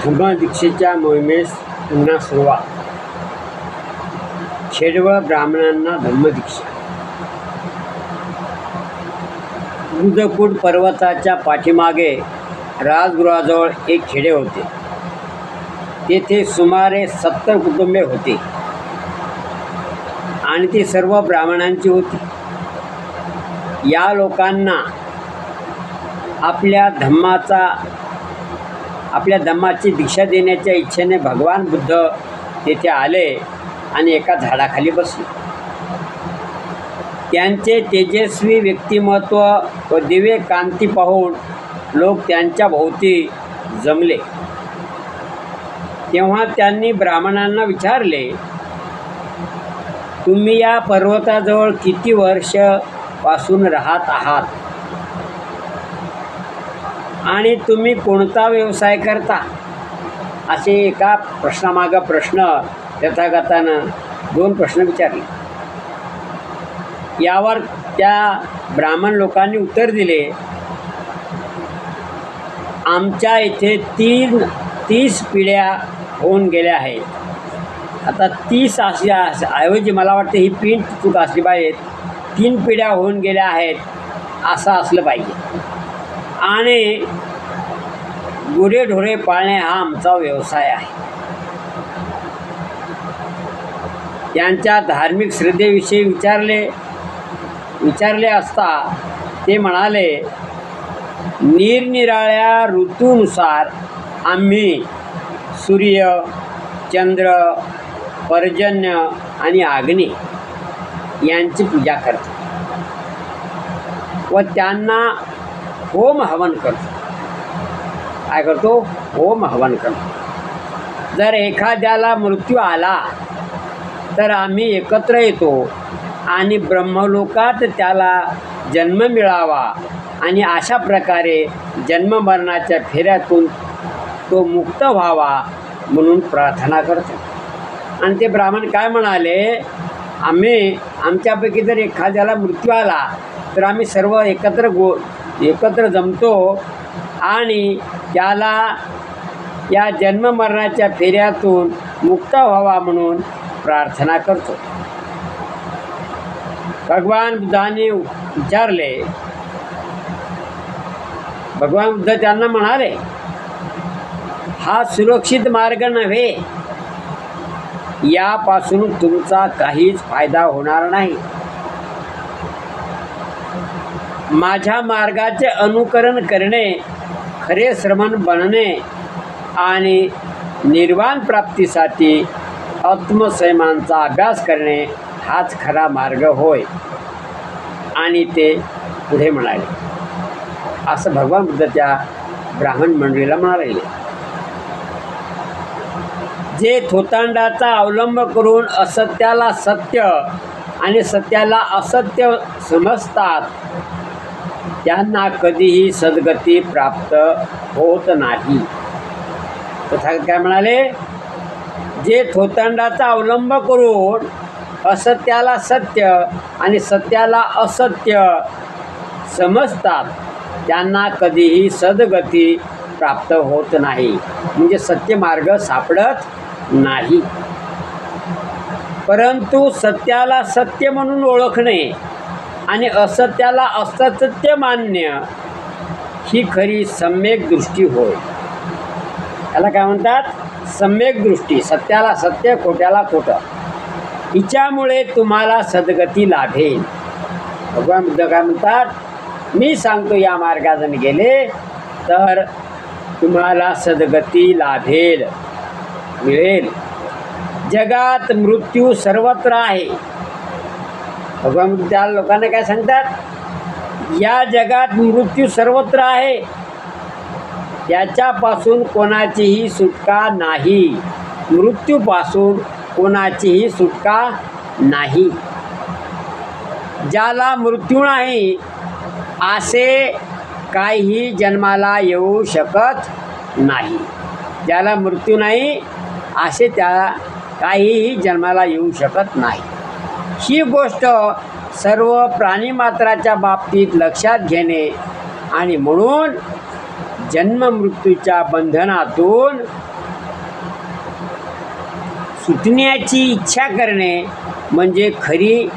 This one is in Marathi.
धम्मदीक्षेच्या मोहिमेस पुन्हा सुरुवात. खेडवळ ब्राह्मणांना धम्मदीक्षा. बुधकूट पर्वताच्या पाठीमागे राजगृहाजवळ एक खेडे होते. तेथे सुमारे 70 कुटुंबे होती आणि ती सर्व ब्राह्मणांची होती. या लोकांना आपल्या धम्माची दीक्षा देण्याच्या इच्छेने भगवान बुद्ध तेथे आले आणि एका झाडाखाली बसले. त्यांचे तेजस्वी व्यक्तिमत्व व दिव्य कांती पाहून लोक त्यांच्या भोवती जमले. तेव्हा त्यांनी ब्राह्मणांना विचारले, तुम्ही या पर्वताजवळ किती वर्षापासून राहत आहात आणि तुम्ही कोणता व्यवसाय करता? असे एका प्रश्नामागं प्रश्न तथागतानं 2 प्रश्न विचारले. यावर त्या ब्राह्मण लोकांनी उत्तर दिले, आमच्या इथे 30 पिढ्या होऊन गेल्या आहेत. आता 30 ऐवजी मला वाटतं ही पिंड चूक असली पाहिजे. 3 पिढ्या होऊन गेल्या आहेत असं असलं पाहिजे. आणि गुरेढोरे पाळणे हा आमचा व्यवसाय आहे. त्यांच्या धार्मिक श्रद्धेविषयी विचारले असता ते म्हणाले, निरनिराळ्या ऋतूनुसार आम्ही सूर्य, चंद्र, पर्जन्य आणि अग्नी यांची पूजा करतो व त्यांना होम हवन करतो. काय करतो? होम हवन करतो. जर एखाद्याला मृत्यू आला तर आम्ही एकत्र येतो आणि ब्रह्मलोकात त्याला जन्म मिळावा आणि अशा प्रकारे जन्ममरणाच्या फेऱ्यातून तो मुक्त व्हावा म्हणून प्रार्थना करतो. आणि ते ब्राह्मण काय म्हणाले, आमच्यापैकी जर एखाद्याला मृत्यू आला तर आम्ही सर्व एकत्र जमतो आणि त्याला या जन्ममरणाच्या फेऱ्यातून मुक्त व्हावा म्हणून प्रार्थना करतो. भगवान बुद्धांनी विचारले, भगवान बुद्ध त्यांना म्हणाले, हा सुरक्षित मार्ग नव्हे. यापासून तुमचा काहीच फायदा होणार नाही. माझ्या मार्गाचे अनुकरण करणे, खरे श्रमण बनणे आणि निर्वाण प्राप्तीसाठी आत्मसंयमाचा अभ्यास करणे हाच खरा मार्ग होय. आणि ते पुढे म्हणाले. असं भगवान बुद्ध त्या ब्राह्मण मंडळीला म्हणाले. जे थोतांडाचा अवलंब करून असत्याला सत्य आणि सत्याला असत्य समजतात त्यांना कधीही सद्गती प्राप्त होत नाही. तथागत काय म्हणाले, जे थोतांडाचा अवलंब करून असत्याला सत्य आणि सत्याला असत्य समजतात त्यांना कधीही सद्गती प्राप्त होत नाही. म्हणजे सत्य मार्ग सापडत नाही. परंतु सत्याला सत्य म्हणून ओळखणे आणि असत्याला असत्य मानणे ही खरी सम्यक दृष्टी होय. त्याला काय म्हणतात? सम्यक दृष्टी. सत्याला सत्य, खोट्याला खोटं. हिच्यामुळे तुम्हाला सद्गती लाभेल. भगवान बुद्ध काय म्हणतात, मी सांगतो या मार्गाने गेले तर तुम्हाला सद्गती लाभेल, मिळेल. जगात मृत्यू सर्वत्र आहे. भगवान बुद्ध त्या लोकांना काय सांगतात, या जगात मृत्यू सर्वत्र आहे. याच्यापासून कोणाचीही सुटका नाही. मृत्यूपासून कोणाचीही सुटका नाही. ज्याला मृत्यू नाही असे काहीही जन्माला येऊ शकत नाही. ज्याला मृत्यू नाही असे त्या काहीही जन्माला येऊ शकत नाही. ही गोष्ट सर्व प्राणीमात्राच्या बाबतीत लक्षात घेणे आणि म्हणून जन्ममृत्यूच्या बंधनातून सुटण्याची इच्छा करणे म्हणजे खरी